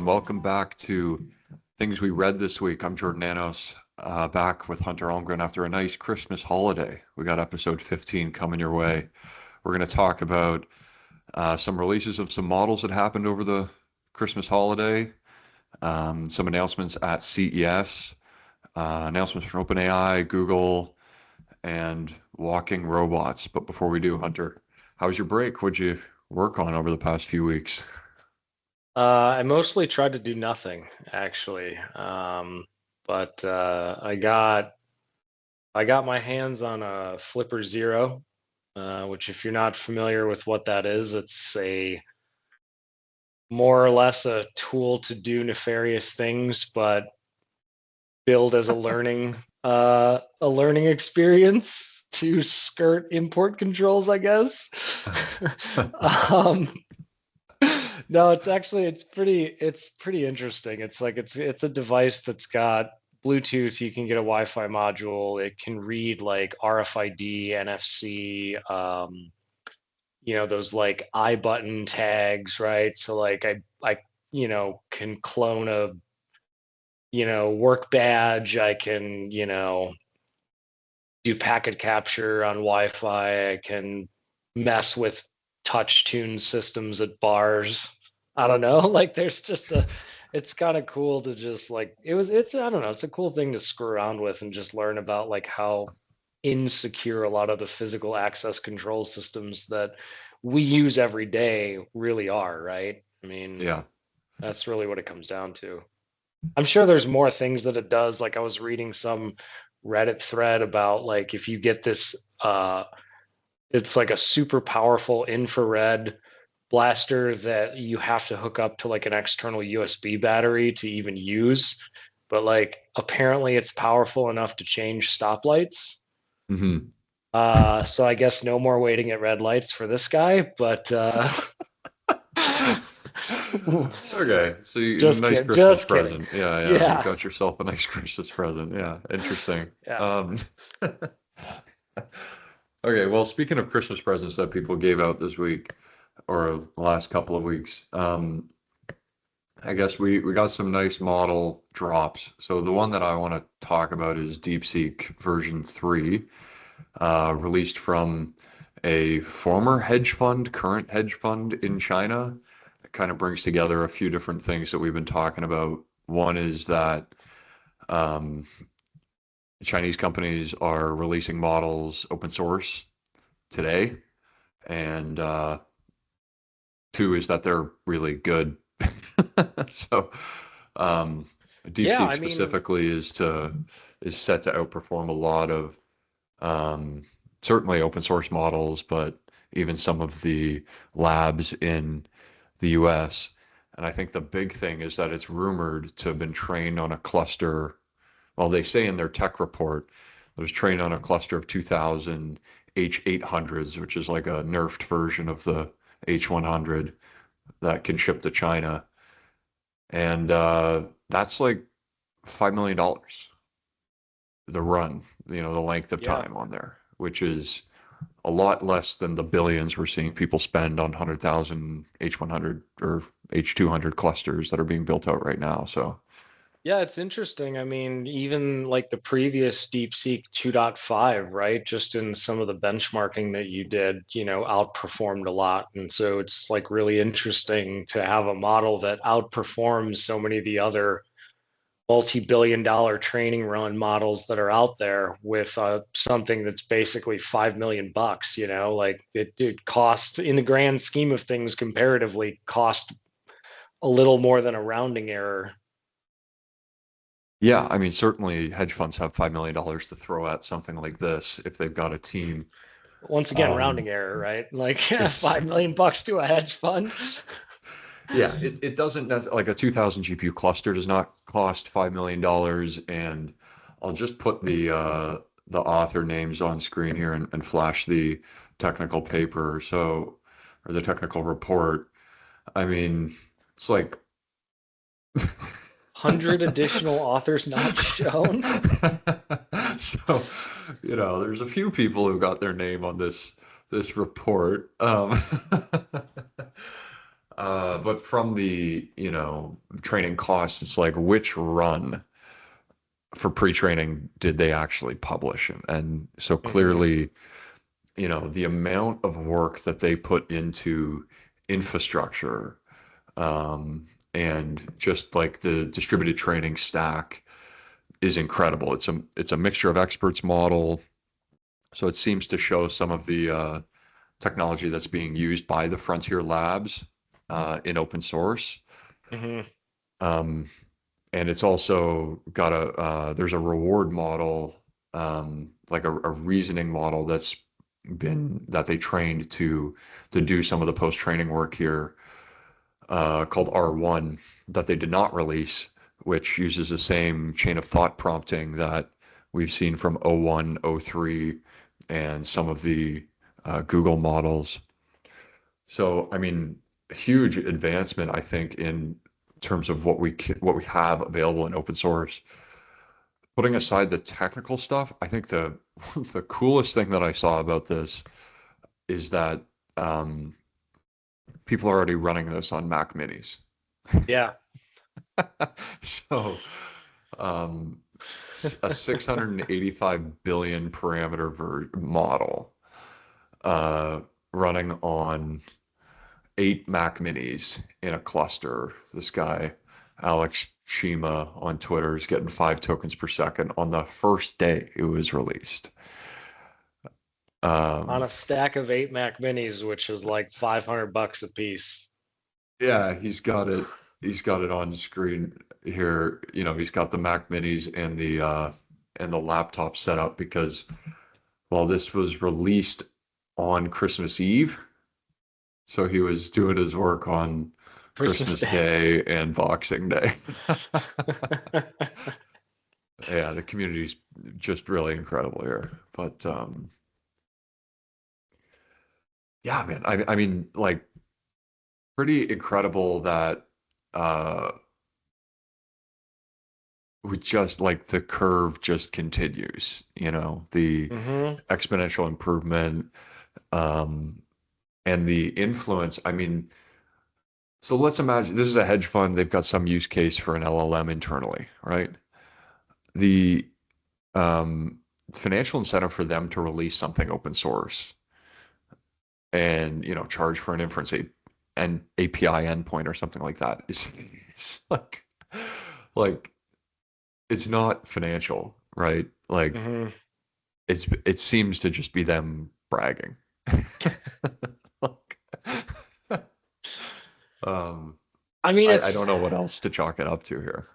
everyone. Welcome back to Things We Read This Week. I'm Jordan Nanos, back with Hunter Almgren after a nice Christmas holiday. We got episode 15 coming your way. We're going to talk about some releases of some models that happened over the Christmas holiday, some announcements at CES, announcements from OpenAI, Google, and walking robots. But before we do, Hunter, how was your break? What'd you work on over the past few weeks? I mostly tried to do nothing, actually. But I got my hands on a Flipper Zero, which if you're not familiar with what that is, it's a more or less a tool to do nefarious things, but build as a learning experience to skirt import controls, I guess. um, No, it's pretty interesting. It's a device that's got Bluetooth. You can get a Wi-Fi module. It can read like RFID, NFC, those like I button tags, right? So like I can clone a work badge. I can do packet capture on Wi-Fi. I can mess with touch tune systems at bars. I don't know. Like there's just it's kind of cool to just like it's I don't know, it's a cool thing to screw around with and just learn about like how insecure a lot of the physical access control systems that we use every day really are, right? I mean, Yeah. that's really what it comes down to. I'm sure there's more things that it does. Like I was reading some Reddit thread about like if you get this it's like a super powerful infrared blaster that you have to hook up to like an external USB battery to even use. But like apparently it's powerful enough to change stoplights. Hmm. So I guess no more waiting at red lights for this guy, but Okay, so just nice kidding, Christmas just kidding. present. Yeah, yeah, you Yeah, got yourself a nice Christmas present. Yeah, interesting. yeah. Um, okay, well, speaking of Christmas presents that people gave out this week or the last couple of weeks, I guess we got some nice model drops. So the one that I want to talk about is DeepSeek version 3, released from a former hedge fund, current hedge fund in China. It kind of brings together a few different things that we've been talking about. One is that um, Chinese companies are releasing models open source today, and two is that they're really good. So, um, Yeah, DeepSeek I mean, specifically is set to outperform a lot of um, certainly open source models, but even some of the labs in the US. And I think the big thing is that it's rumored to have been trained on a cluster. Well, they say in their tech report it was trained on a cluster of 2000 H800s, which is like a nerfed version of the H100 that can ship to China. And that's like $5 million, the run, the length of yeah. time on there, which is a lot less than the billions we're seeing people spend on 100,000 H100 or H200 clusters that are being built out right now. So, Yeah, it's interesting. I mean, even like the previous DeepSeek 2.5, right? Just in some of the benchmarking that you did, outperformed a lot. And so it's like really interesting to have a model that outperforms so many of the other multi-billion dollar training run models that are out there with something that's basically 5 million bucks, like it cost in the grand scheme of things comparatively cost a little more than a rounding error. yeah, I mean, certainly hedge funds have $5 million to throw at something like this if they've got a team. Once again, Um, rounding error, right? Like it's 5 million bucks to a hedge fund. Yeah, it doesn't like a 2000 GPU cluster does not cost $5 million. And I'll just put the author names on screen here and flash the technical paper. So, or the technical report. I mean, it's like 100 additional authors not shown. so, there's a few people who got their name on this report. But from the, training costs, it's like which run for pre-training did they actually publish? And so Hmm. clearly, the amount of work that they put into infrastructure, and just like the distributed training stack is incredible. It's a mixture of experts model. So it seems to show some of the technology that's being used by the frontier labs in open source. Hmm. Um, and it's also got there's a reward model, like a reasoning model that they trained to do some of the post training work here, called R1, that they did not release, which uses the same chain of thought prompting that we've seen from O1, O3, and some of the Google models. So, I mean, huge advancement, I think, in terms of what we have available in open source. Putting aside the technical stuff, I think the the coolest thing that I saw about this is that um, people are already running this on Mac Minis. Yeah. So, um, a 685 billion parameter model uh, running on 8 Mac Minis in a cluster. This guy, Alex Shima on Twitter, is getting 5 tokens per second on the first day it was released. On Um, a stack of 8 Mac Minis, which is like $500 a piece. yeah, He's got it on screen here. He's got the Mac Minis and the laptop set up because, well, this was released on Christmas Eve, so he was doing his work on Christmas Christmas Day. Day and Boxing Day. Yeah, the community's just really incredible here. But yeah, man, I mean, like, pretty incredible that uh we just like the curve just continues, the Hmm. exponential improvement, um and the influence. I mean, so let's imagine this is a hedge fund, they've got some use case for an LLM internally, right? The um financial incentive for them to release something open source and charge for an inference an API endpoint or something like that is it's like it's not financial, right? Like Hmm. it seems to just be them bragging. Like, um, I mean, I it's don't know what else to chalk it up to here.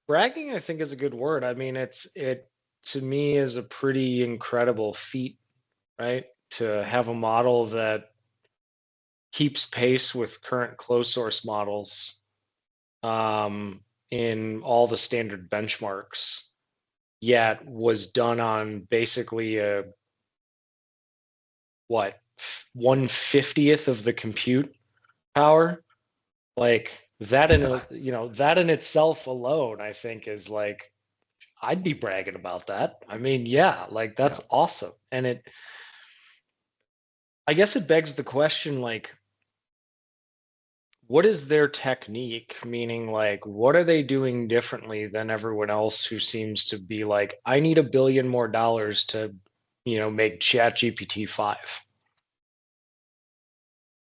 bragging, I think is a good word. I mean, it to me is a pretty incredible feat, right? To have a model that keeps pace with current closed source models um, in all the standard benchmarks, yet was done on basically a what 1/50th of the compute power. Like that in Yeah, that in itself alone, I think is like I'd be bragging about that. I mean, yeah, like yeah. that's awesome. And I guess it begs the question, like, what is their technique? Meaning, like, what are they doing differently than everyone else who seems to be like, I need $1 billion more to, make Chat GPT 5,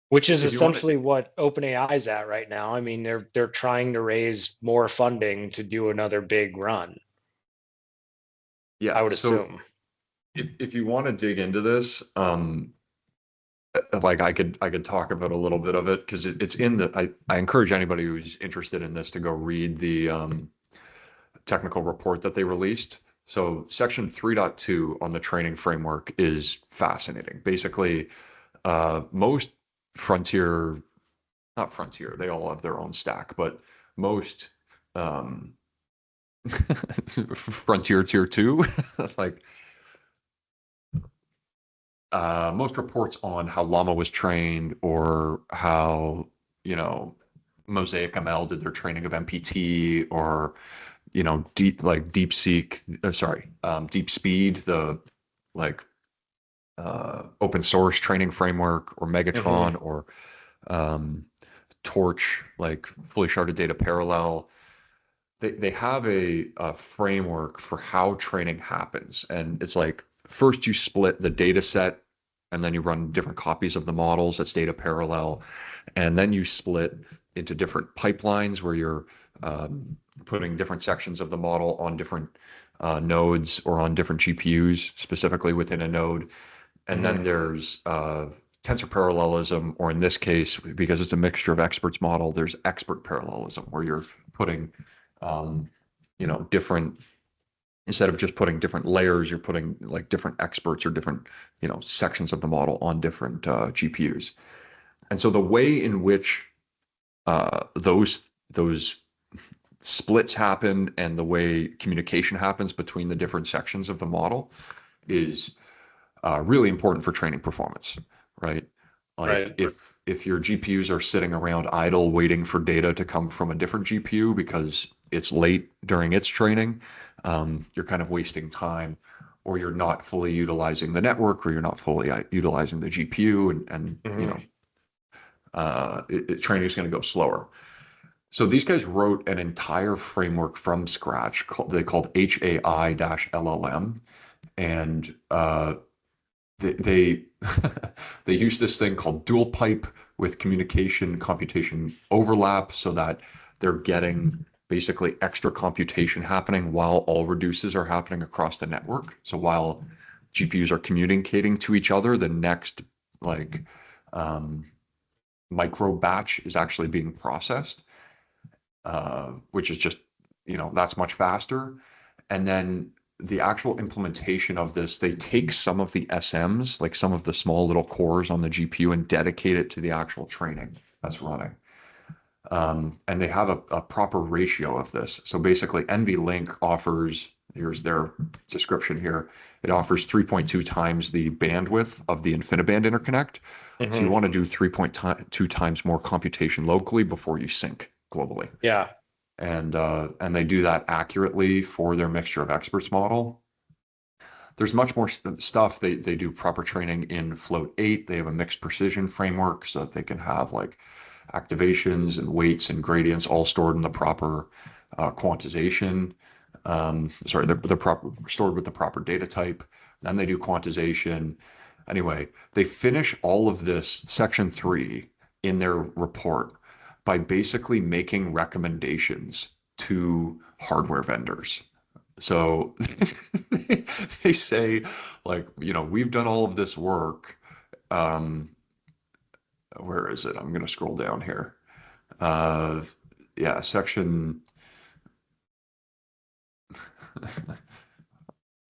which is If you want to, essentially what OpenAI is at right now. I mean, they're trying to raise more funding to do another big run, yeah. I would So assume. if you want to dig into this, like I could talk about a little bit of it because it's in the. I encourage anybody who's interested in this to go read the technical report that they released. So section 3.2 on the training framework is fascinating. Basically, most frontier, not frontier, they all have their own stack, but most um, frontier tier two, like most reports on how Llama was trained or how, you know, Mosaic ML did their training of MPT or, Deep Speed, the like open source training framework or Hmm. Megatron or um, torch, like fully sharded data parallel. They have a framework for how training happens. And it's like, first you split the data set and then you run different copies of the models. That's data parallel. And then you split into different pipelines where you're putting different sections of the model on different nodes or on different GPUs, specifically within a node. And then there's tensor parallelism, or in this case, because it's a mixture of experts model, there's expert parallelism, where you're putting, different, instead of just putting different layers, you're putting like different experts or different, sections of the model on different GPUs. And so the way in which those splits happen and the way communication happens between the different sections of the model is really important for training performance, right? Like if your GPUs are sitting around idle waiting for data to come from a different GPU because it's late during its training, you're kind of wasting time, or you're not fully utilizing the network, or you're not fully utilizing the GPU, and training is going to go slower. So these guys wrote an entire framework from scratch they called HAI-LLM, and they they use this thing called dual pipe with communication computation overlap, so that they're getting basically extra computation happening while all reduces are happening across the network. So while GPUs are communicating to each other, the next like micro batch is actually being processed, which is just, that's much faster. And then the actual implementation of this, they take some of the SMs, like some of the small little cores on the GPU, and dedicate it to the actual training that's running. And they have a proper ratio of this. So basically, NVLink offers, here's their description here, it offers 3.2 times the bandwidth of the InfiniBand interconnect. So you want to do 3.2 times more computation locally before you sync globally. Yeah. And they do that accurately for their mixture of experts model. There's much more stuff. They do proper training in Float 8. They have a mixed precision framework so that they can have like activations and weights and gradients all stored in the proper quantization. They're proper stored with the proper data type. Then they do quantization. Anyway, they finish all of this section 3 in their report by basically making recommendations to hardware vendors. So they say, like, we've done all of this work. Where is it? I'm going to scroll down here. Section.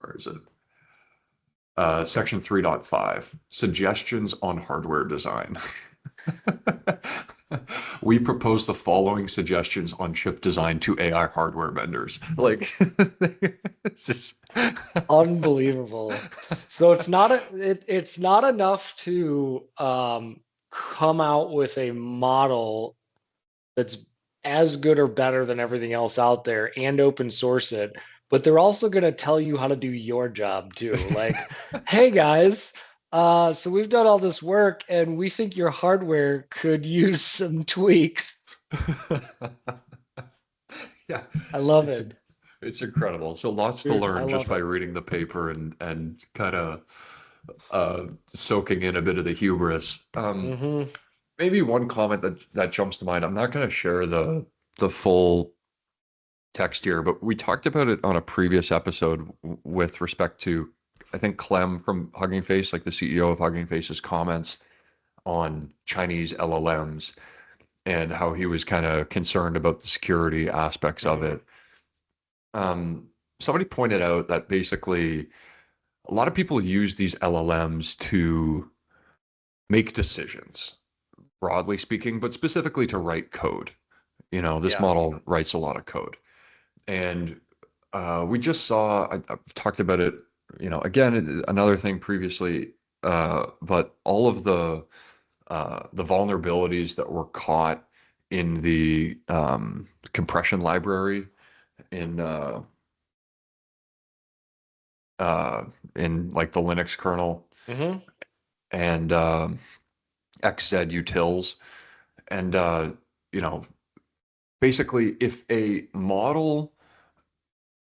Where is it? Section 3.5, suggestions on hardware design. We propose the following suggestions on chip design to AI hardware vendors. Like, it's just Unbelievable. So it's not enough to come out with a model that's as good or better than everything else out there and open source it, but they're also going to tell you how to do your job too. Like, hey guys, so we've done all this work and we think your hardware could use some tweaks. Yeah, I love it. It's incredible. So lots to learn just by reading the paper and kind of soaking in a bit of the hubris. Maybe one comment that jumps to mind. I'm not going to share the full text here, but we talked about it on a previous episode with respect to, I think, Clem from Hugging Face, like the CEO of Hugging Face's comments on Chinese LLMs and how he was kind of concerned about the security aspects of it. Somebody pointed out that basically a lot of people use these LLMs to make decisions, broadly speaking, but specifically to write code. This model writes a lot of code. And we just saw, I've talked about it, again, another thing previously, but all of the vulnerabilities that were caught in the compression library in like the Linux kernel and XZ utils. And basically if a model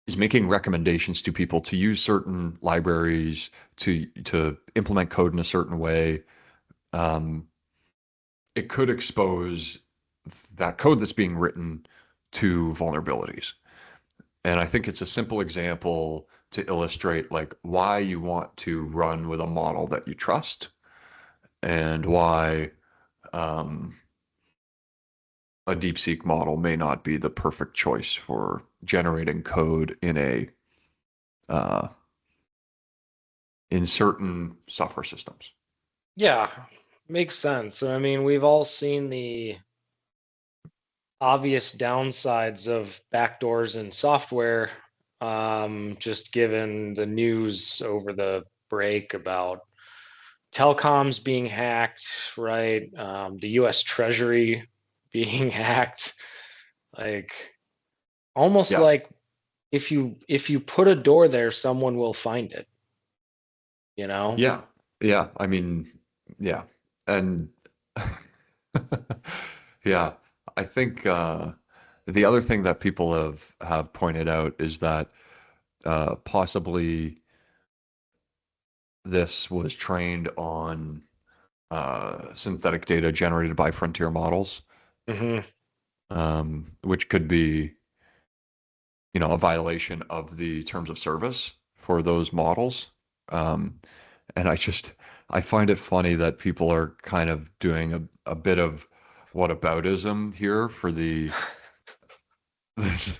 is making recommendations to people to use certain libraries to implement code in a certain way, um, it could expose that code that's being written to vulnerabilities. And I think it's a simple example to illustrate like why you want to run with a model that you trust and why um, a DeepSeek model may not be the perfect choice for generating code uh, in certain software systems. Yeah, makes sense. I mean, we've all seen the obvious downsides of backdoors in software, just given the news over the break about telecoms being hacked, right? The US Treasury being hacked. Like almost Yeah, like if you put a door there, someone will find it, you know? yeah, yeah. I mean, yeah, and yeah, I think the other thing that people have pointed out is that possibly this was trained on synthetic data generated by frontier models, Hmm. which could be, a violation of the terms of service for those models. Um, and I find it funny that people are kind of doing a bit of whataboutism here for the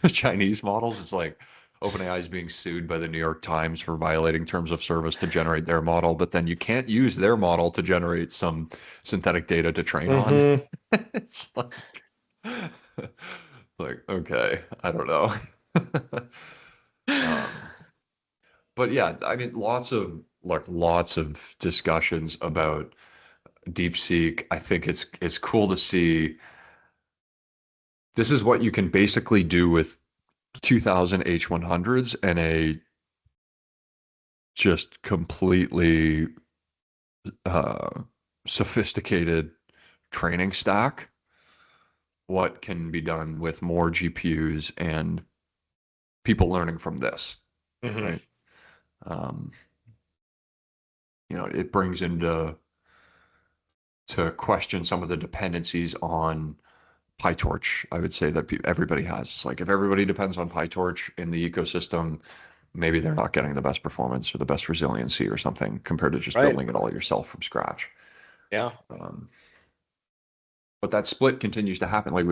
Chinese models. It's like OpenAI is being sued by the New York Times for violating terms of service to generate their model, but then you can't use their model to generate some synthetic data to train on. Hmm. It's like okay, I don't know. Um, but yeah, I mean, lots of discussions about DeepSeek. I think it's cool to see this is what you can basically do with 2000 H100s and a just completely uh, sophisticated training stack. What can be done with more GPUs and people learning from this, Hmm. right? Um, it brings into to question some of the dependencies on PyTorch. I would say that everybody has. It's like if everybody depends on PyTorch in the ecosystem, maybe they're not getting the best performance or the best resiliency or something compared to just Right. building it all yourself from scratch. Yeah. Um, but that split continues to happen. Like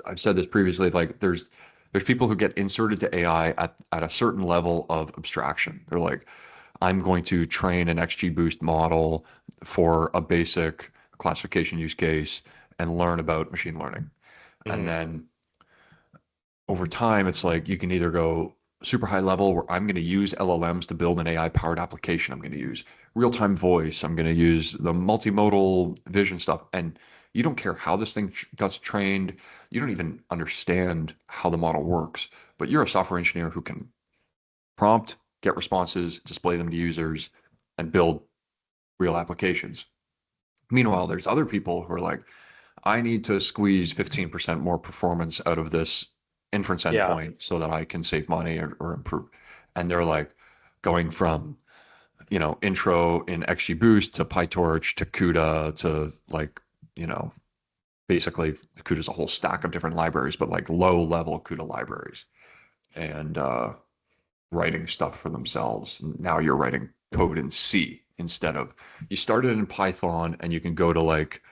I've said this previously, like there's people who get inserted to AI at a certain level of abstraction. They're like, I'm going to train an XGBoost model for a basic classification use case and learn about machine learning. And Hmm. then over time, it's like you can either go super high level where I'm going to use LLMs to build an AI powered application. I'm going to use real time voice. I'm going to use the multimodal vision stuff. And you don't care how this thing gets trained. You don't even understand how the model works, but you're a software engineer who can prompt, get responses, display them to users, and build real applications. Meanwhile, there's other people who are like, I need to squeeze 15% more performance out of this inference Yeah. endpoint so that I can save money or improve. And they're like going from, intro in XGBoost to PyTorch to CUDA to like, you know, basically CUDA is a whole stack of different libraries, but like low level CUDA libraries and writing stuff for themselves. Now you're writing code in C instead of you started in Python and you can go to like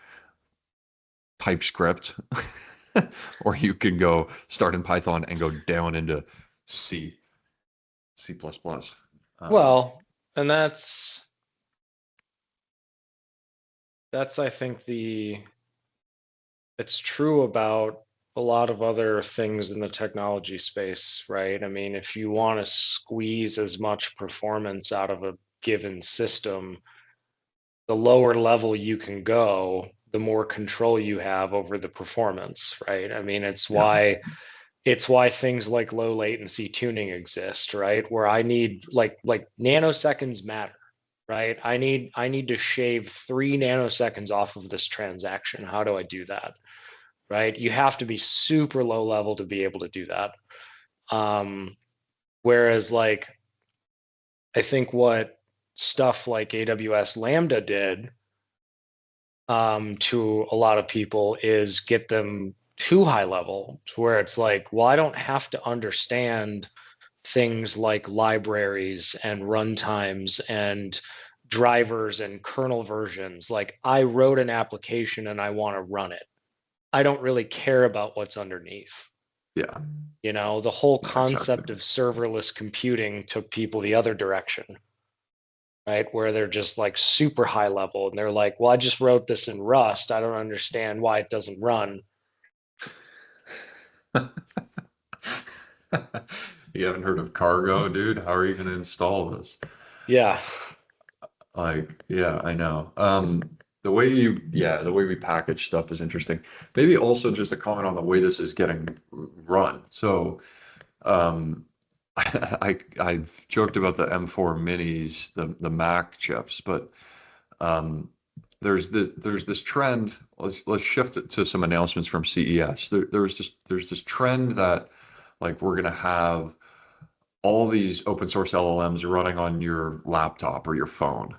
TypeScript, or you can go start in Python and go down into C, C++. Um, Well, and that's I think the it's true about a lot of other things in the technology space, right? I mean, if you want to squeeze as much performance out of a given system, the lower level you can go, the more control you have over the performance, right? I mean, yeah, it's why things like low latency tuning exist, right? Where I need like nanoseconds matter, right? I need to shave 3 nanoseconds off of this transaction. How do I do that? right? You have to be super low level to be able to do that. Whereas like, I think what stuff like AWS Lambda did to a lot of people is get them too high level to where it's like, well, I don't have to understand things like libraries and runtimes and drivers and kernel versions. Like I wrote an application and I want to run it. I don't really care about what's underneath. Yeah. You know, the whole Yeah, exactly. concept of serverless computing took people the other direction, right? Where they're just like super high level and they're like, well, I just wrote this in Rust. I don't understand why it doesn't run. You haven't heard of Cargo, dude? How are you going to install this? Yeah. Like, yeah, I know. The way we package stuff is interesting. Maybe also just a comment on the way this is getting run. So, um, I've joked about the M4 minis, the Mac chips, but um, there's this trend. Let's shift it to some announcements from CES. There's this trend that like we're gonna have all these open source LLMs running on your laptop or your phone.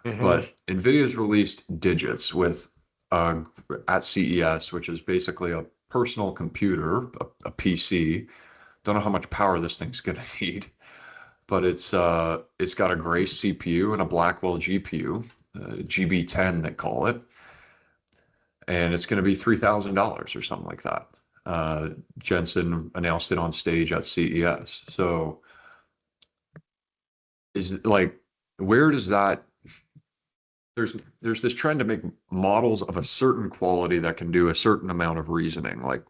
Hmm. But NVIDIA's released Digits with at CES, which is basically a personal computer, a PC. Don't know how much power this thing's gonna need, but it's got a Grace CPU and a Blackwell GPU, GB10 they call it, and it's going to be $3,000 or something like that. Jensen announced it on stage at CES. So is it like where does that there's this trend to make models of a certain quality that can do a certain amount of reasoning, like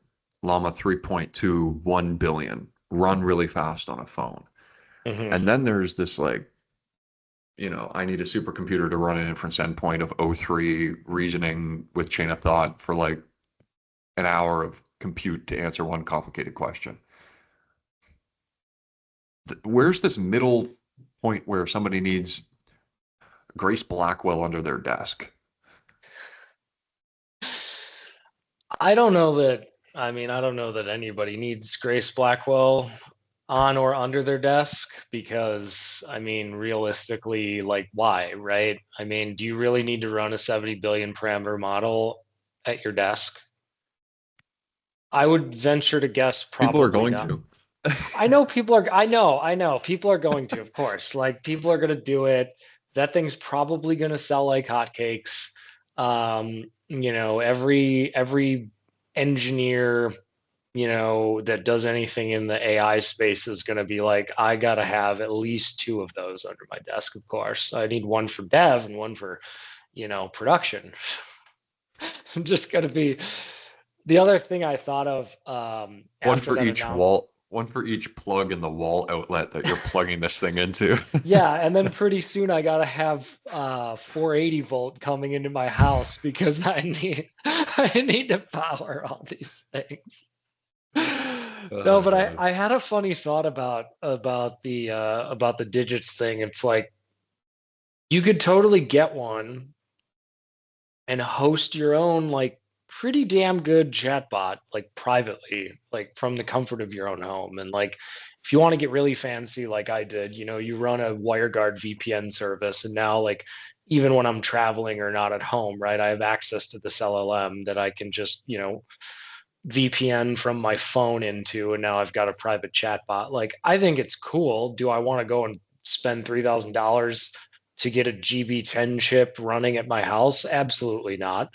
Llama 3.2 1 billion, run really fast on a phone. Hmm. And then there's this like, I need a supercomputer to run an inference endpoint of O3 reasoning with chain of thought for like an hour of compute to answer one complicated question. Where's this middle point where somebody needs Grace Blackwell under their desk? I don't know that. I mean, I don't know that anybody needs Grace Blackwell on or under their desk because, I mean, realistically, like, why, right? I mean, do you really need to run a 70 billion parameter model at your desk? I would venture to guess People are probably going not. to. I know, people are going to, of course. Like, people are going to do it. That thing's probably going to sell like hotcakes. Every engineer that does anything in the AI space is going to be like, I got to have at least two of those under my desk, of course. I need one for dev and one for, production. I'm just going to be the other thing I thought of One after for that each announcement. wall, one for each plug in the wall outlet that you're plugging this thing into. Yeah, and then pretty soon I gotta have 480 volt coming into my house because I need to power all these things. No, Oh but God. I had a funny thought about the digits thing. It's like you could totally get one and host your own like pretty damn good chatbot like privately, like from the comfort of your own home. And like if you want to get really fancy like I did, you run a WireGuard VPN service and now like even when I'm traveling or not at home, right, I have access to this LLM that I can just, VPN from my phone into, and now I've got a private chat bot. Like, I think it's cool. Do I want to go and spend $3,000 to get a GB10 chip running at my house? Absolutely not.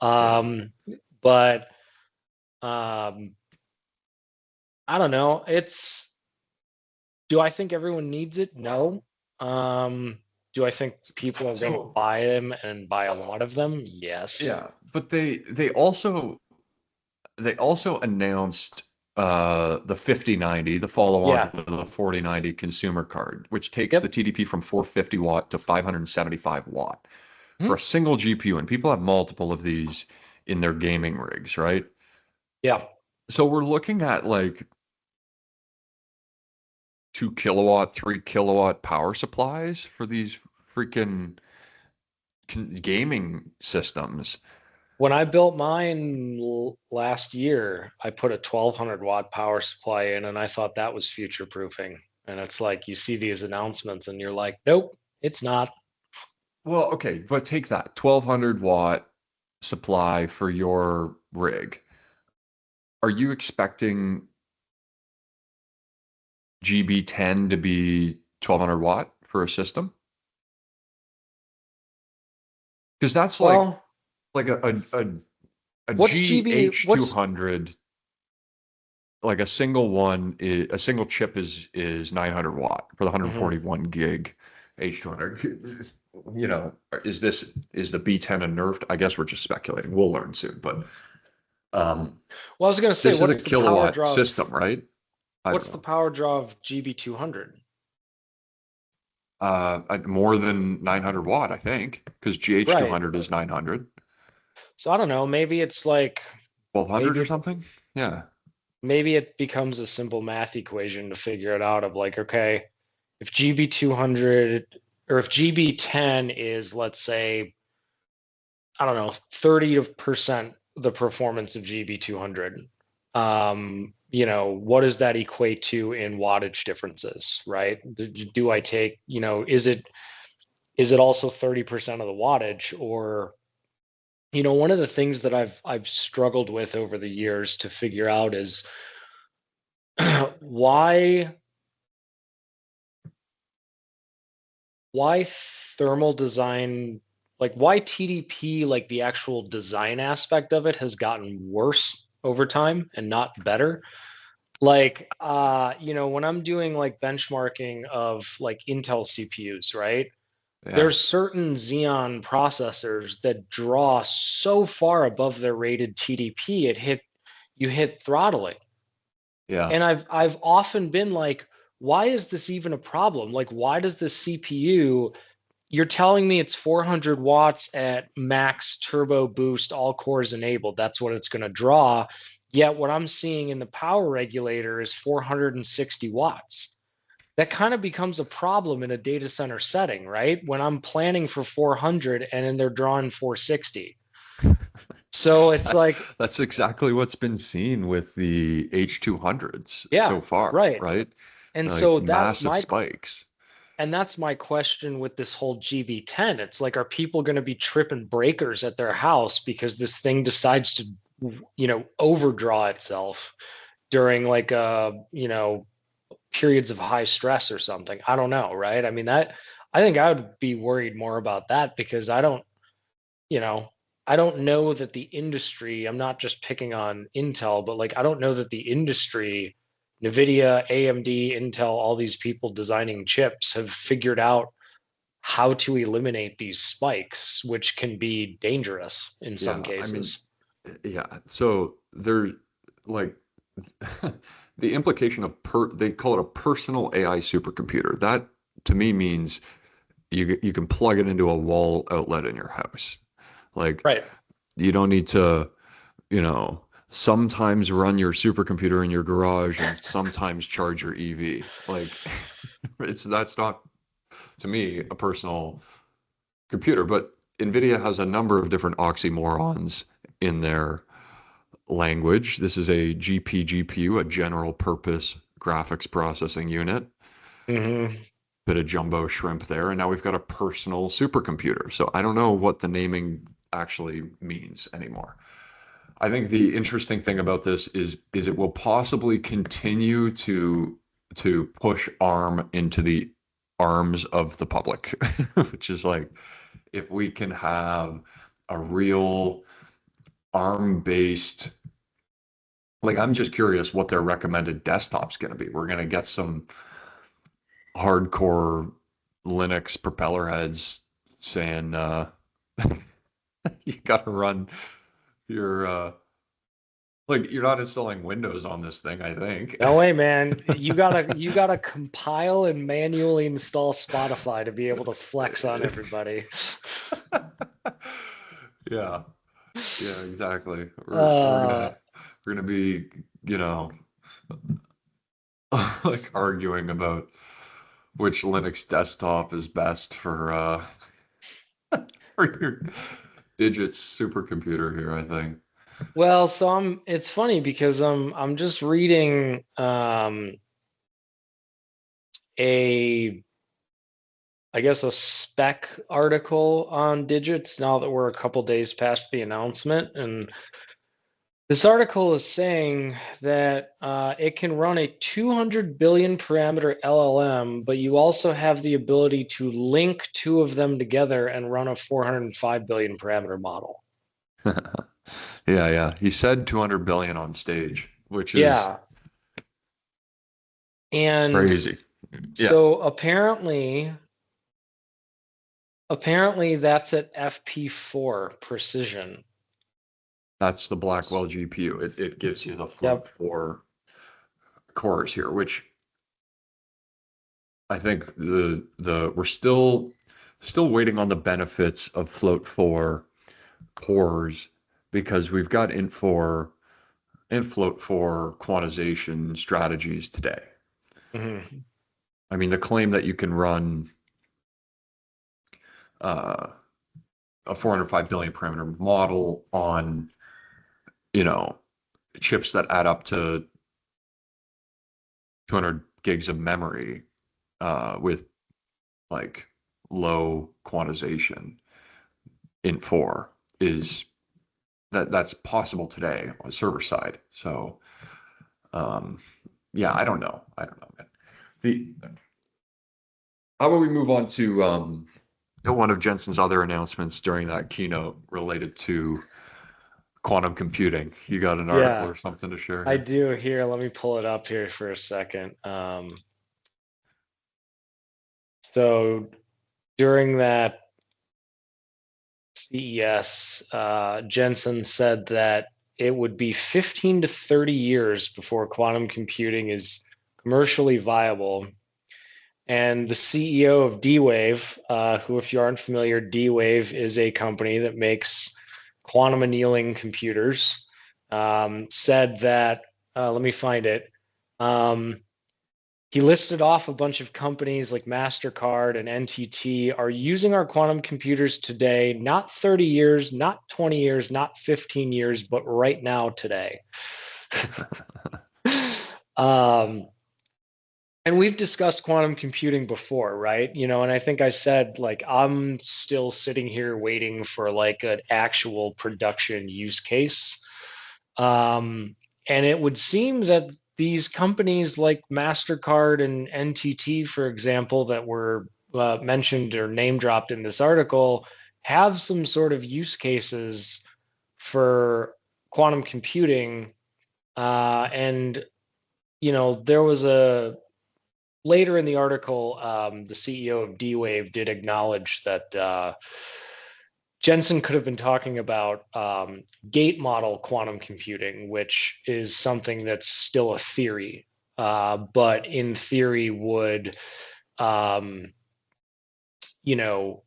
Yeah. But um, I don't know. Do I think everyone needs it? No. Um, do I think people are going to buy them and buy a lot of them? Yes. Yeah, but they also announced the 5090, the follow-on Yeah. to the 4090 consumer card, which takes the Yep. TDP from 450 watt to 575 watt for Hmm. a single GPU. And people have multiple of these in their gaming rigs, right? Yeah. So we're looking at like 2 kilowatt, 3 kilowatt power supplies for these freaking gaming systems. When I built mine last year, I put a 1200-watt power supply in, and I thought that was future proofing. And it's like you see these announcements, and you're like, nope, it's not. Well, okay, but take that 1200-watt supply for your rig. Are you expecting GB10 to be 1200 watt for a system? Because that's Well, like a what's GB? What's GH200, like a single one, a single chip is 900 watt for the mhm. 141 gig H200. You know, is the B10 a nerfed? I guess we're just speculating. We'll learn soon, but Well, I was gonna say, this is a kilowatt system, right? I don't what's the know. power draw of GB200? More than 900 watt, I think, because Right. GH200 is 900, So I don't know. Maybe it's like 1200 or maybe something. Yeah, maybe it becomes a simple math equation to figure it out of like, okay, if GB200 or if GB10 is, let's say, I don't know, 30% the performance of GB200, what does that equate to in wattage differences, right? Do I take, is it also 30% of the wattage? Or one of the things that I've struggled with over the years to figure out is why why thermal design, like why TDP, like the actual design aspect of it has gotten worse over time and not better. Like when I'm doing like benchmarking of like Intel CPUs, right? yeah, There's certain Xeon processors that draw so far above their rated TDP, you hit throttling. yeah. And I've often been like, why is this even a problem? Like, why does this CPU, you're telling me it's 400 watts at max turbo boost, all cores enabled. That's what it's going to draw. Yet what I'm seeing in the power regulator is 460 watts. That kind of becomes a problem in a data center setting, right? When I'm planning for 400 and then they're drawing 460. So it's That's like, that's exactly what's been seen with the H200s yeah, so far, right. right? And Like so massive spikes. that's my question with this whole GB10. It's like, are people going to be tripping breakers at their house because this thing decides to, overdraw itself during like periods of high stress or something? I don't know, right? I mean, I think I would be worried more about that because you know, I don't know that the industry, I'm not just picking on Intel, but like I don't know that the industry, NVIDIA, AMD, Intel, all these people designing chips have figured out how to eliminate these spikes, which can be dangerous in some Yeah, I mean, cases. yeah. So there's like the implication of they call it a personal AI supercomputer. That to me means you can plug it into a wall outlet in your house. Like Right. you don't need to, sometimes run your supercomputer in your garage and sometimes charge your EV. Like that's not to me a personal computer, but NVIDIA has a number of different oxymorons in their language. This is a GPGPU, a general purpose graphics processing unit. Hmm. Bit of jumbo shrimp there, and now we've got a personal supercomputer. So I don't know what the naming actually means anymore. I think the interesting thing about this is it will possibly continue to push ARM into the arms of the public, which is like if we can have a real ARM-based, like I'm just curious what their recommended desktop's going to be. We're going to get some hardcore Linux propeller heads saying you got to run your like you're not installing Windows on this thing, I think. No way, man. You gotta compile and manually install Spotify to be able to flex on everybody. Yeah, yeah, exactly. We're Uh, gonna be, you know, like arguing about which Linux desktop is best for for your digits supercomputer here, I think. Well, so it's funny because I'm just reading a I guess a spec article on digits now that we're a couple days past the announcement. And this article is saying that it can run a 200 billion parameter LLM, but you also have the ability to link two of them together and run a 405 billion parameter model. Yeah, yeah. He said 200 billion on stage, which is Yeah. And crazy. Yeah, so apparently that's at FP4 precision. that's the Blackwell GPU. It gives you the float Yep. 4 cores here, which I think the we're still waiting on the benefits of float 4 cores because we've got int float 4 quantization strategies today. Mm-hmm. I mean, the claim that you can run uh, a 405 billion parameter model on, you know, chips that add up to 200 gigs of memory with like low quantization in 4 is that's possible today on server side. So um, yeah, I don't know, man. The How about we move on to one of Jensen's other announcements during that keynote related to quantum computing. You got an article Yeah, or something to share I here? do here. Let me pull it up here for a second. So during that CES, Jensen said that it would be 15 to 30 years before quantum computing is commercially viable. And the CEO of D-Wave, who, if you aren't familiar, D-Wave is a company that makes quantum annealing computers, said that, let me find it. Um, he listed off a bunch of companies like MasterCard and NTT are using our quantum computers today, not 30 years, not 20 years, not 15 years, but right now today. um, and we've discussed quantum computing before, right? And I think I said, like, I'm still sitting here waiting for like an actual production use case. Um, and it would seem that these companies like MasterCard and NTT, for example, that were mentioned or name dropped in this article, have some sort of use cases for quantum computing. And, there was a later in the article, the CEO of D-Wave did acknowledge that Jensen could have been talking about gate model quantum computing, which is something that's still a theory, but in theory would, um, you know,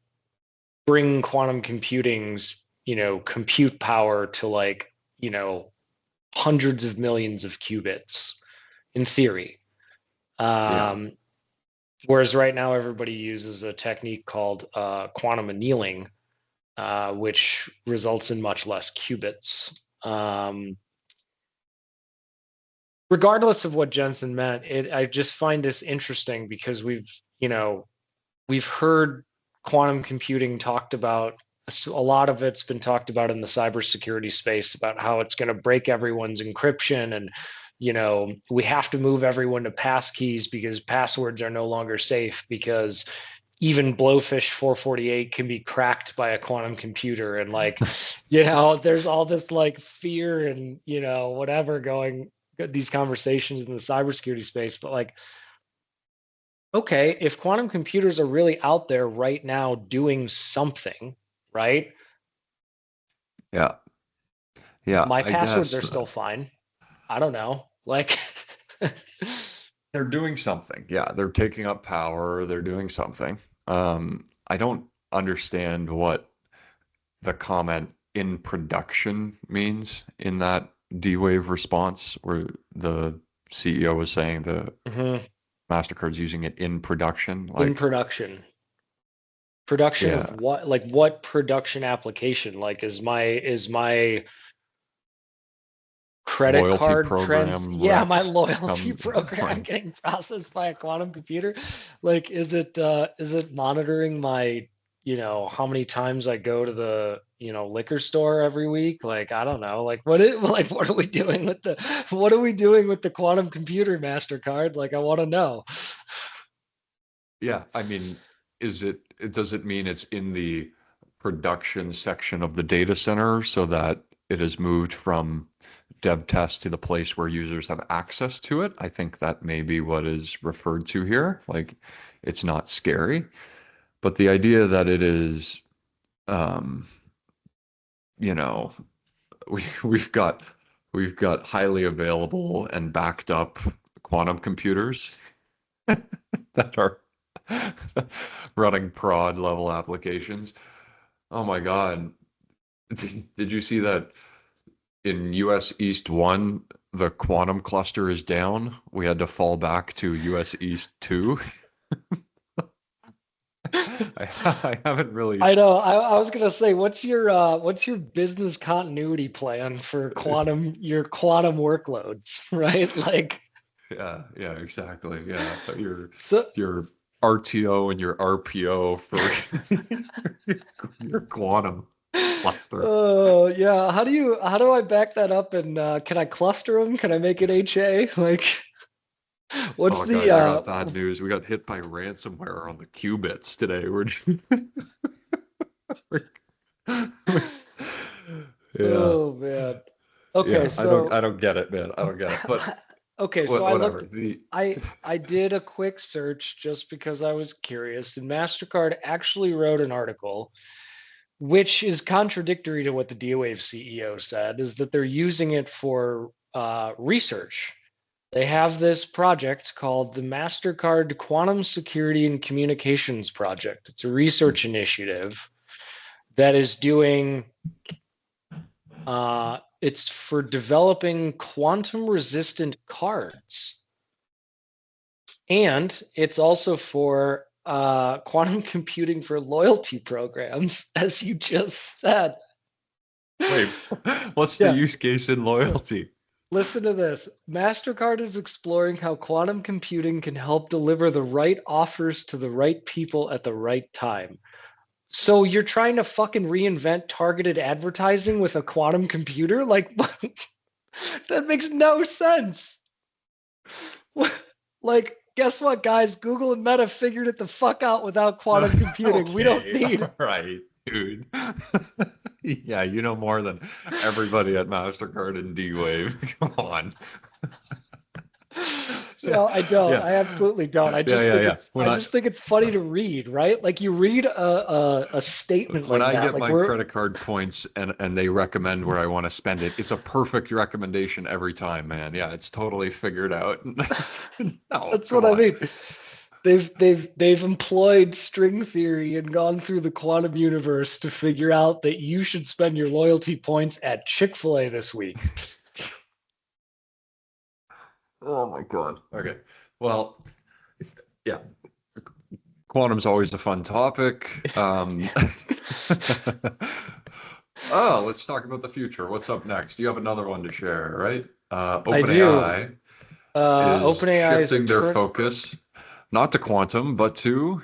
bring quantum computing's, compute power to like, hundreds of millions of qubits in theory. Yeah, Um, Whereas right now everybody uses a technique called quantum annealing, which results in much less qubits. Regardless of what Jensen meant, I just find this interesting because we've heard quantum computing talked about. A lot of it's been talked about in the cybersecurity space about how it's going to break everyone's encryption, and we have to move everyone to passkeys because passwords are no longer safe because even Blowfish 448 can be cracked by a quantum computer. And like, there's all this like fear and, whatever going these conversations in the cybersecurity space. But like, okay, if quantum computers are really out there right now doing something, right? yeah, yeah. My I passwords are guess still fine. I don't know. Like, they're doing something. Yeah, they're taking up power. They're doing something. I don't understand what the comment in production means in that D-Wave response, where the CEO was saying the mhm, MasterCard's using it in production. in Like, production. Production Yeah. of what? Like what production application? Like is my credit Loyalty card trends? program Yeah, rec my loyalty come program right. getting processed by a quantum computer. Like, is it monitoring my, how many times I go to the, liquor store every week? Like, I don't know. Like, like, what are we doing with the quantum computer MasterCard? Like, I want to know. Yeah, I mean, does it mean it's in the production section of the data center so that it has moved from dev test to the place where users have access to it? I think that may be what is referred to here. Like, it's not scary, but the idea that it is, um, you know, we we've got highly available and backed up quantum computers that are running prod level applications. Oh my God. Did you see that in US East 1, the quantum cluster is down? We had to fall back to US East 2. I haven't really. I know. I was gonna say, what's your business continuity plan for your quantum workloads, right? Like, Yeah, yeah, exactly. Yeah. so Your RTO and your RPO for your quantum cluster. oh yeah. How do I back that up, and can I cluster them? Can I make it HA? Like, what's Oh, the guys, I got bad news. We got hit by ransomware on the qubits today. Yeah, oh man. Okay, yeah. I so don't get it, man. I don't get it. But okay, so I whatever. looked I did a quick search just because I was curious, and MasterCard actually wrote an article which is contradictory to what the D-Wave CEO said, is that they're using it for research. They have this project called the MasterCard Quantum Security and Communications Project. It's a research initiative that is doing, it's for developing quantum resistant cards. And it's also for quantum computing for loyalty programs, as you just said. Wait, what's the Yeah. use case in loyalty? Listen to this. MasterCard is exploring how quantum computing can help deliver the right offers to the right people at the right time. So you're trying to fucking reinvent targeted advertising with a quantum computer? Like, that makes no sense. Like, guess what, guys? Google and Meta figured it the fuck out without quantum computing. We don't Okay, need. all right, dude. Yeah, you know more than everybody at MasterCard and D-Wave. Come on. Yeah, No, I don't. yeah, I absolutely don't. yeah, yeah, yeah. I just think it's funny to read, right? Like you read a statement When like I that, get like my we're credit card points and they recommend where I want to spend it, it's a perfect recommendation every time, man. Yeah, it's totally figured out. No, that's come what I on. mean. They've employed string theory and gone through the quantum universe to figure out that you should spend your loyalty points at Chick-fil-A this week. Oh my God. Okay. Well, yeah, quantum's always a fun topic. Oh, let's talk about the future. What's up next? You have another one to share, right? I do. OpenAI is OpenAI is shifting their focus not to quantum, but to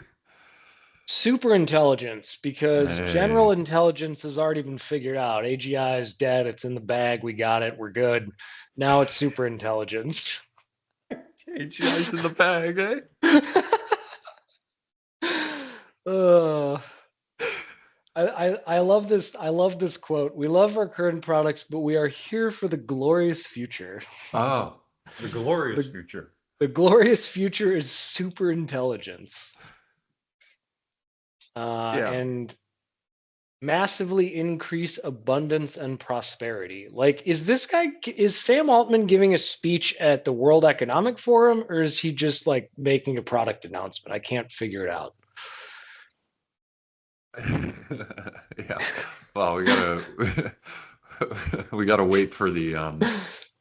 super intelligence, because general hey, intelligence has already been figured out. AGI is dead. It's in the bag. We got it. We're good. Now it's super intelligence. AGI's in the bag, eh? uh, I love this. I love this quote. We love our current products, but we are here for the glorious future. Oh, the glorious The, future. the glorious future is super intelligence. Yeah. And massively increase abundance and prosperity. Like, is Sam Altman giving a speech at the World Economic Forum, or is he just like making a product announcement? I can't figure it out. Yeah. Well, we gotta wait for the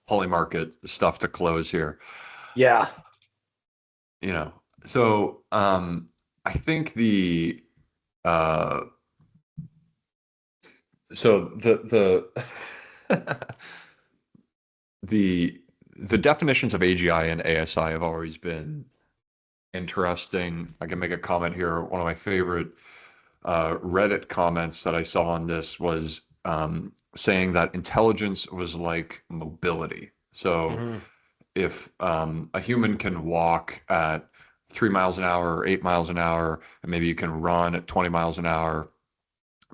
poly market stuff to close here. Yeah. You know. So I think uh, so the the definitions of AGI and ASI have always been interesting. I can make a comment here. One of my favorite Reddit comments that I saw on this was saying that intelligence was like mobility. So Hmm. if a human can walk at 3 miles an hour or 8 miles an hour, and maybe you can run at 20 miles an hour,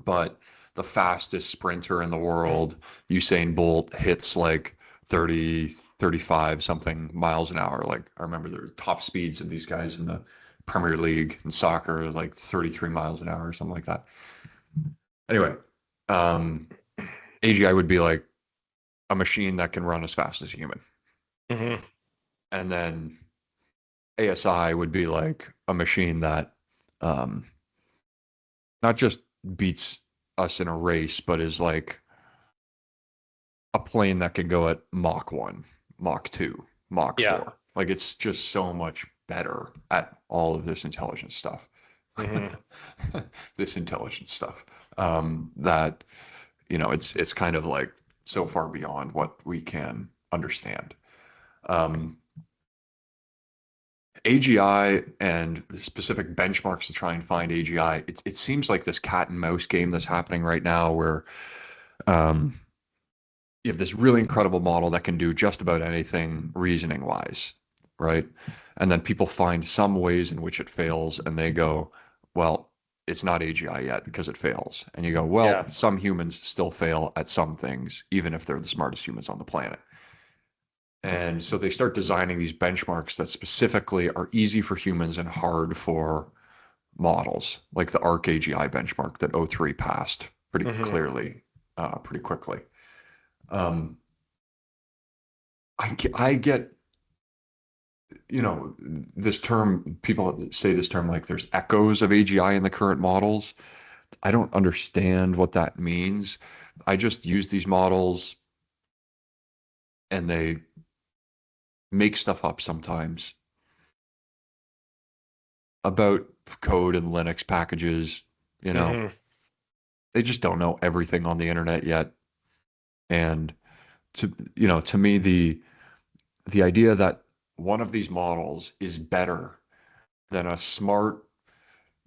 but the fastest sprinter in the world, Usain Bolt, hits like 30, 35 something miles an hour. Like I remember the top speeds of these guys in the Premier League in soccer, like 33 miles an hour or something like that. Anyway, AGI would be like a machine that can run as fast as a human. Hmm. And then ASI would be like a machine that um, not just beats us in a race, but is like a plane that can go at Mach 1, Mach 2, Mach Yeah. 4. Like it's just so much better at all of this intelligence stuff. Hmm. This intelligence stuff. That, it's kind of like so far beyond what we can understand. Um, AGI and specific benchmarks to try and find AGI, it seems like this cat and mouse game that's happening right now where um, you have this really incredible model that can do just about anything reasoning wise, right? And then people find some ways in which it fails and they go, well, it's not AGI yet because it fails. And you go, well, Yeah. some humans still fail at some things, even if they're the smartest humans on the planet. And so they start designing these benchmarks that specifically are easy for humans and hard for models, like the ARC AGI benchmark that O3 passed pretty Hmm. clearly, pretty quickly. Um, I get, this term, people say this term like there's echoes of AGI in the current models. I don't understand what that means. I just use these models and they make stuff up sometimes about code and Linux packages, you know. Hmm. They just don't know everything on the internet yet. And to me, the idea that one of these models is better than a smart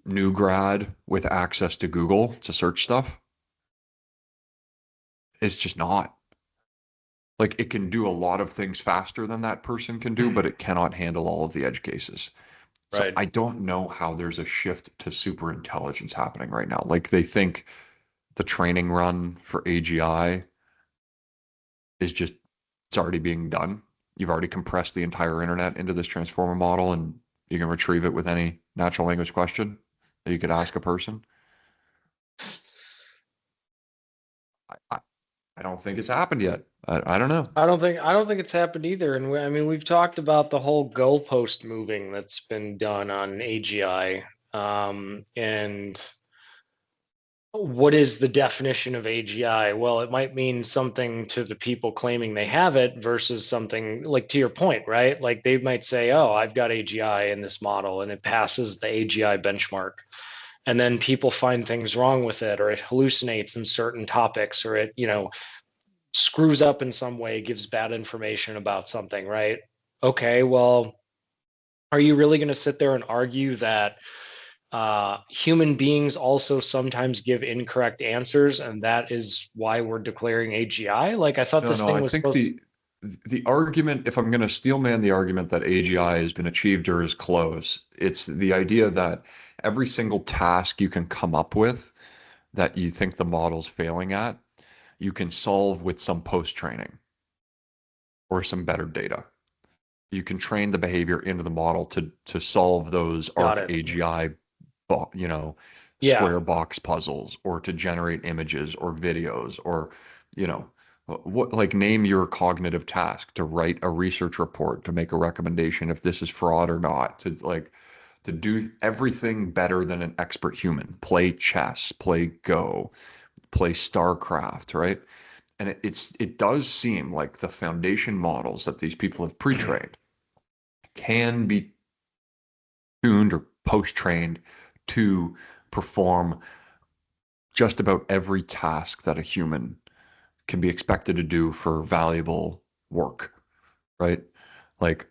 new grad with access to Google to search stuff is just not. Like it can do a lot of things faster than that person can do, but it cannot handle all of the edge cases. So Right. I don't know how there's a shift to super intelligence happening right now. Like they think the training run for AGI is just, it's already being done. You've already compressed the entire internet into this transformer model and you can retrieve it with any natural language question that you could ask a person. I, I don't think it's happened yet. I don't know. I don't think it's happened either. And I mean, we've talked about the whole goalpost moving that's been done on AGI. And what is the definition of AGI? Well, it might mean something to the people claiming they have it versus something like to your point, right? Like they might say, "Oh, I've got AGI in this model and it passes the AGI benchmark." And then people find things wrong with it, or it hallucinates in certain topics, or it, screws up in some way, gives bad information about something, right? Okay, well, are you really going to sit there and argue that human beings also sometimes give incorrect answers, and that is why we're declaring AGI? Like, I thought No, this no, thing I was think supposed. the argument, if I'm going to steelman the argument that AGI has been achieved or is close, it's the idea that every single task you can come up with that you think the model's failing at, you can solve with some post-training or some better data. You can train the behavior into the model to solve those Got ARC it. AGI, Yeah, square box puzzles, or to generate images or videos, or you know, what like name your cognitive task to write a research report to make a recommendation if this is fraud or not, to do everything better than an expert human, play chess, play Go, play StarCraft, right? And it does seem like the foundation models that these people have pre-trained can be tuned or post-trained to perform just about every task that a human can be expected to do for valuable work, right? Like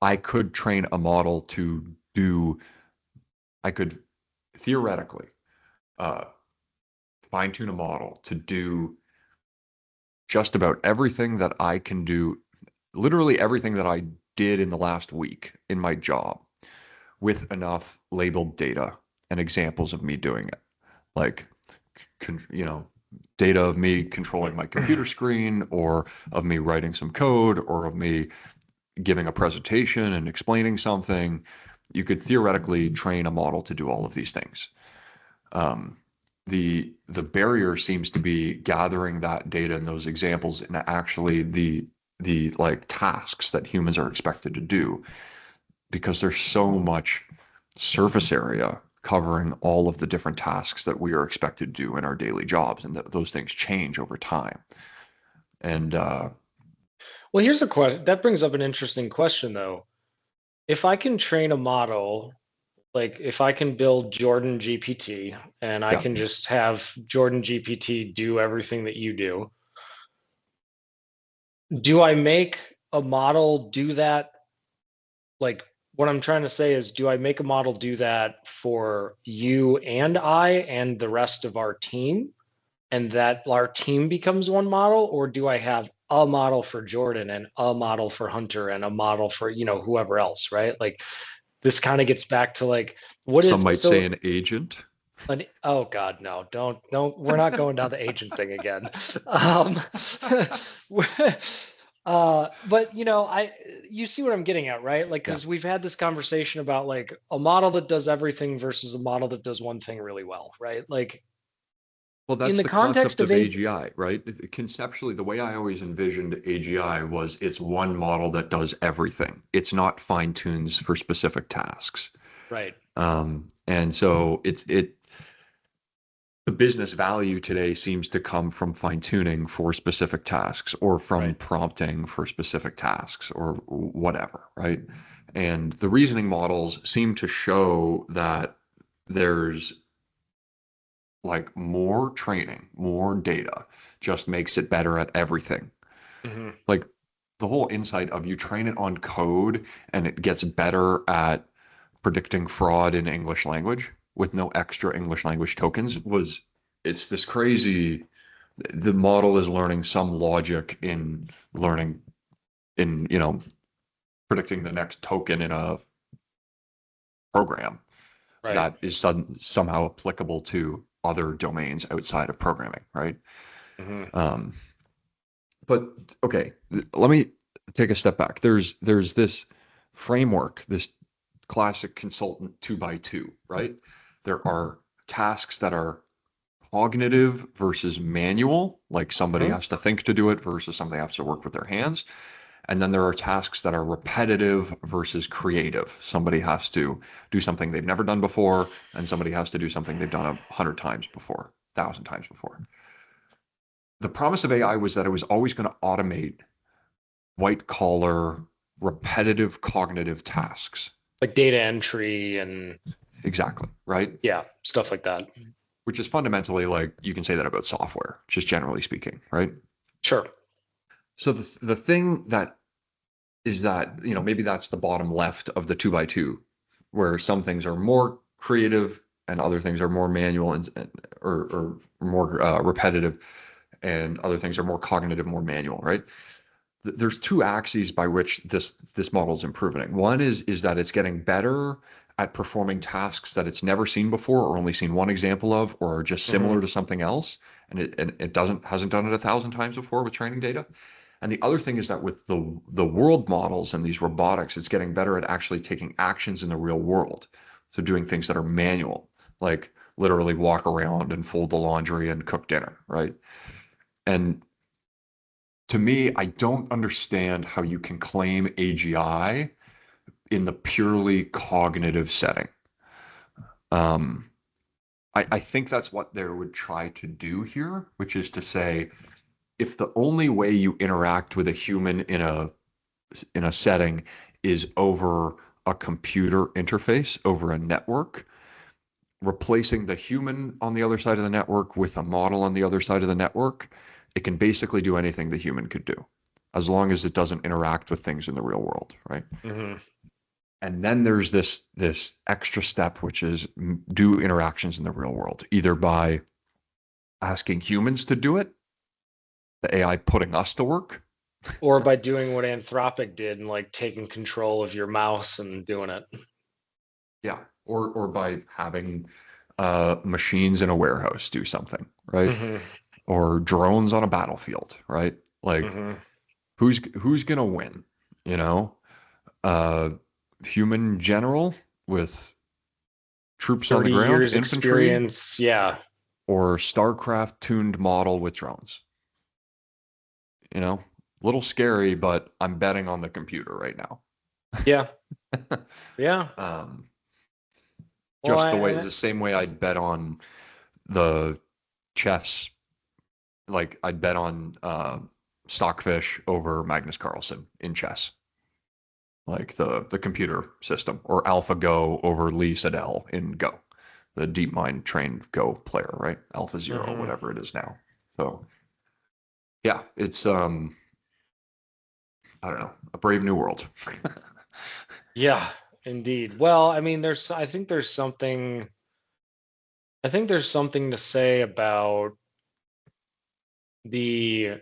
I could train a model to do, I could theoretically uh, fine tune a model to do just about everything that I can do, literally everything that I did in the last week in my job with enough labeled data and examples of me doing it. Like, you know, data of me controlling my computer screen, or of me writing some code, or of me giving a presentation and explaining something. You could theoretically train a model to do all of these things. Um, the barrier seems to be gathering that data and those examples and actually the like tasks that humans are expected to do, because there's so much surface area covering all of the different tasks that we are expected to do in our daily jobs, and those things change over time. And Well, here's a question that brings up an interesting question, though. If I can train a model, like if I can build Jordan GPT and I yeah, can just have Jordan GPT do everything that you do I make a model do that? Like, what I'm trying to say is, do I make a model do that for you and I and the rest of our team, and that our team becomes one model? Or do I have a model for Jordan and a model for Hunter and a model for, whoever else, right? Like, this kind of gets back to like, what some is might say so an agent. oh God, no, don't, we're not going down the agent thing again. Um, but you see what I'm getting at, right? Like, Yeah. because we've had this conversation about like a model that does everything versus a model that does one thing really well, right? Like, Well, in that's the the context concept of of AGI, right? Conceptually, the way I always envisioned AGI was it's one model that does everything. It's not fine tunes for specific tasks. right, And so the business value today seems to come from fine tuning for specific tasks, or from right, prompting for specific tasks, or whatever, right? And the reasoning models seem to show that there's like more training, more data just makes it better at everything. hmm Like the whole insight of you train it on code and it gets better at predicting fraud in English language with no extra English language tokens was, it's this crazy, the model is learning some logic in learning in, predicting the next token in a program right, that is somehow applicable to other domains outside of programming, right? hmm Um, but okay, let me take a step back. There's this framework, this classic consultant 2x2, right? There are tasks that are cognitive versus manual, like somebody hmm has to think to do it versus somebody has to work with their hands. And then there are tasks that are repetitive versus creative. Somebody has to do something they've never done before, and somebody has to do something they've done 100 times before, 1,000 times before. The promise of AI was that it was always going to automate white collar, repetitive cognitive tasks. like data entry and Exactly, right? yeah, stuff like that. Which is fundamentally, like, you can say that about software, just generally speaking, right? Sure. So the thing that is that, maybe that's the bottom left of the 2x2, where some things are more creative and other things are more manual, or more repetitive, and other things are more cognitive, more manual, right? There's two axes by which this model is improving. One is that it's getting better at performing tasks that it's never seen before, or only seen one example of, or are just hmm similar to something else, and it hasn't done it 1,000 times before with training data. And the other thing is that with the world models and these robotics, it's getting better at actually taking actions in the real world. So doing things that are manual, like literally walk around and fold the laundry and cook dinner, right? And to me, I don't understand how you can claim AGI in the purely cognitive setting. Um, I think that's what they would try to do here, which is to say, if the only way you interact with a human in a setting is over a computer interface, over a network, replacing the human on the other side of the network with a model on the other side of the network, it can basically do anything the human could do, as long as it doesn't interact with things in the real world, right? Mm-hmm. And then there's this extra step, which is do interactions in the real world, either by asking humans to do it, the AI putting us to work, Or by doing what Anthropic did and like taking control of your mouse and doing it. yeah, or by having machines in a warehouse do something, right? Mm-hmm. Or drones on a battlefield, right? Like Mm-hmm. who's gonna win? You know, uh, human general with troops on the 30 ground, years infantry, experience. Yeah. or StarCraft tuned model with drones. You know, a little scary, but I'm betting on the computer right now. Yeah. Yeah. um, Well, just the same way I'd bet on the chess, like I'd bet on Stockfish over Magnus Carlsen in chess, like the computer system, or AlphaGo over Lee Sedol in Go, the DeepMind trained Go player, right? AlphaZero, mm-hmm. whatever it is now. So yeah, it's I don't know, a brave new world. Yeah, indeed. Well, I mean, I think there's something to say about the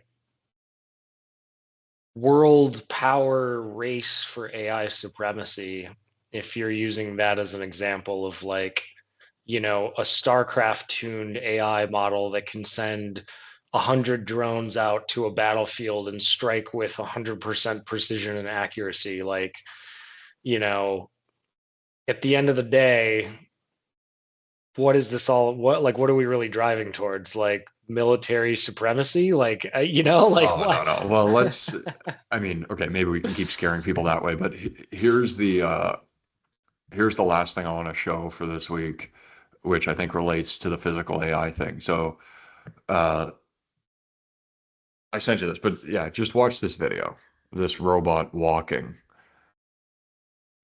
world power race for AI supremacy, if you're using that as an example of like, a StarCraft tuned AI model that can send 100 drones out to a battlefield and strike with 100% precision and accuracy. Like, you know, at the end of the day, what is this all? What are we really driving towards? Like military supremacy? Like, like Oh, what? no, no. Well, I mean, okay, maybe we can keep scaring people that way, but here's the last thing I want to show for this week, which I think relates to the physical AI thing. So, uh, I sent you this, but yeah, just watch this video, this robot walking.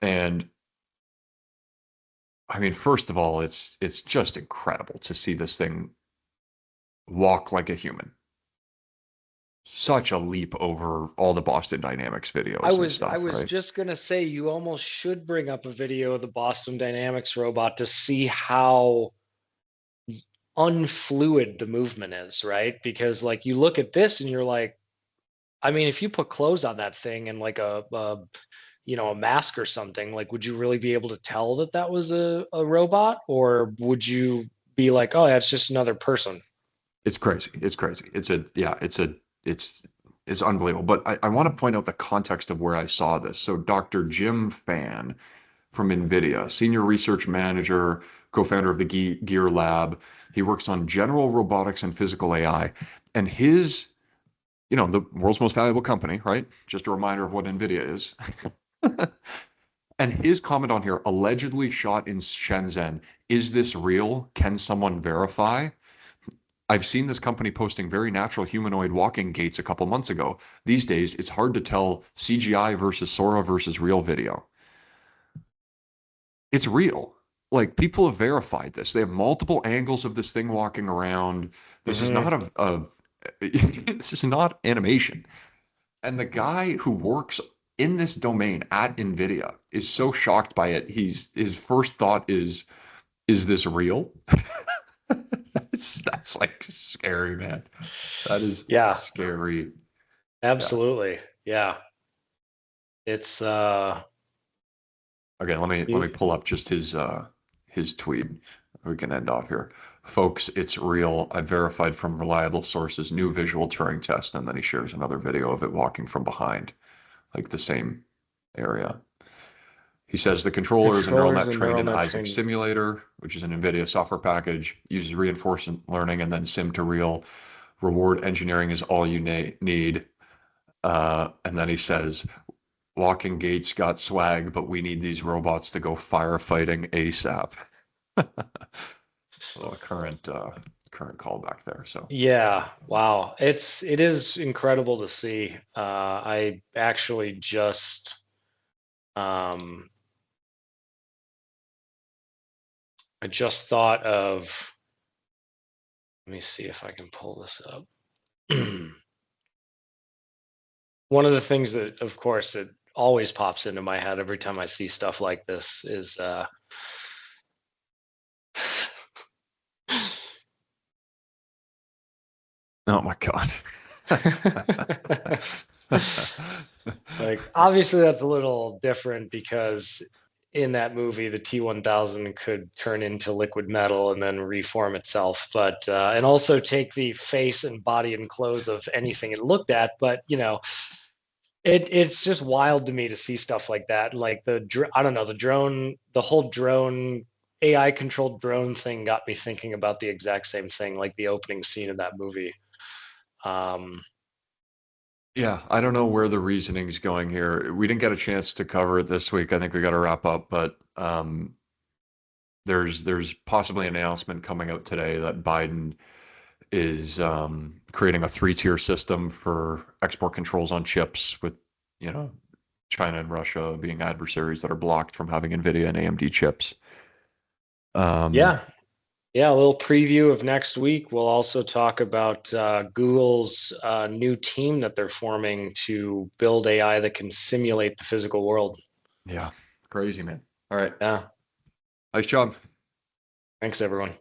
And I mean, first of all, it's just incredible to see this thing walk like a human. Such a leap over all the Boston Dynamics I videos and was I stuff, was right? just gonna say you almost should bring up a video of the Boston Dynamics robot to see how unfluid the movement is, right? Because like you look at this and you're like, I mean, if you put clothes on that thing and like a mask or something, like would you really be able to tell that that was a robot, or would you be like, oh, that's just another person? It's crazy. It's crazy. It's it's unbelievable. But I want to point out the context of where I saw this. So Dr. Jim Fan from NVIDIA, senior research manager, co-founder of the Gear Lab. He works on general robotics and physical AI. And the world's most valuable company, right? Just a reminder of what NVIDIA is. And his comment on here, allegedly shot in Shenzhen, is this real? Can someone verify? I've seen this company posting very natural humanoid walking gaits a couple months ago. These days, it's hard to tell CGI versus Sora versus real video. It's real. Like people have verified this. They have multiple angles of this thing walking around. This is Mm-hmm. not this is not animation. And the guy who works in this domain at NVIDIA is so shocked by it. His first thought is this real? That's like scary, man. That is Yeah, scary. Yeah. absolutely. Yeah. It's Okay, let me pull up just his tweet. We can end off here. Folks, it's real. I verified from reliable sources, new visual Turing test, and then he shares another video of it walking from behind, like the same area. He says the controller is a neural controllers net and trained neural in net Isaac training. Simulator, which is an NVIDIA software package, uses reinforcement learning and then sim to real. Reward engineering is all you need. And then he says, Walking Gates got swag, but we need these robots to go firefighting ASAP. A little current callback there. So Yeah, wow. It is incredible to see. I actually um I just thought of, let me see if I can pull this up. One of the things that, of course, it always pops into my head every time I see stuff like this is Oh my God. like, obviously that's a little different because in that movie the T-1000 could turn into liquid metal and then reform itself, but and also take the face and body and clothes of anything it looked at. But you know, it's just wild to me to see stuff like that. Like I don't know, the whole drone, AI controlled drone thing got me thinking about the exact same thing, like the opening scene of that movie. Yeah, I don't know where the reasoning's going here. We didn't get a chance to cover it this week. I think we got to wrap up, but there's possibly an announcement coming out today that Biden is creating a three-tier system for export controls on chips, with you know China and Russia being adversaries that are blocked from having NVIDIA and AMD chips. Yeah, yeah, a little preview of next week. We'll also talk about Google's new team that they're forming to build AI that can simulate the physical world. Yeah, crazy, man. All right. Yeah, Nice job. thanks everyone.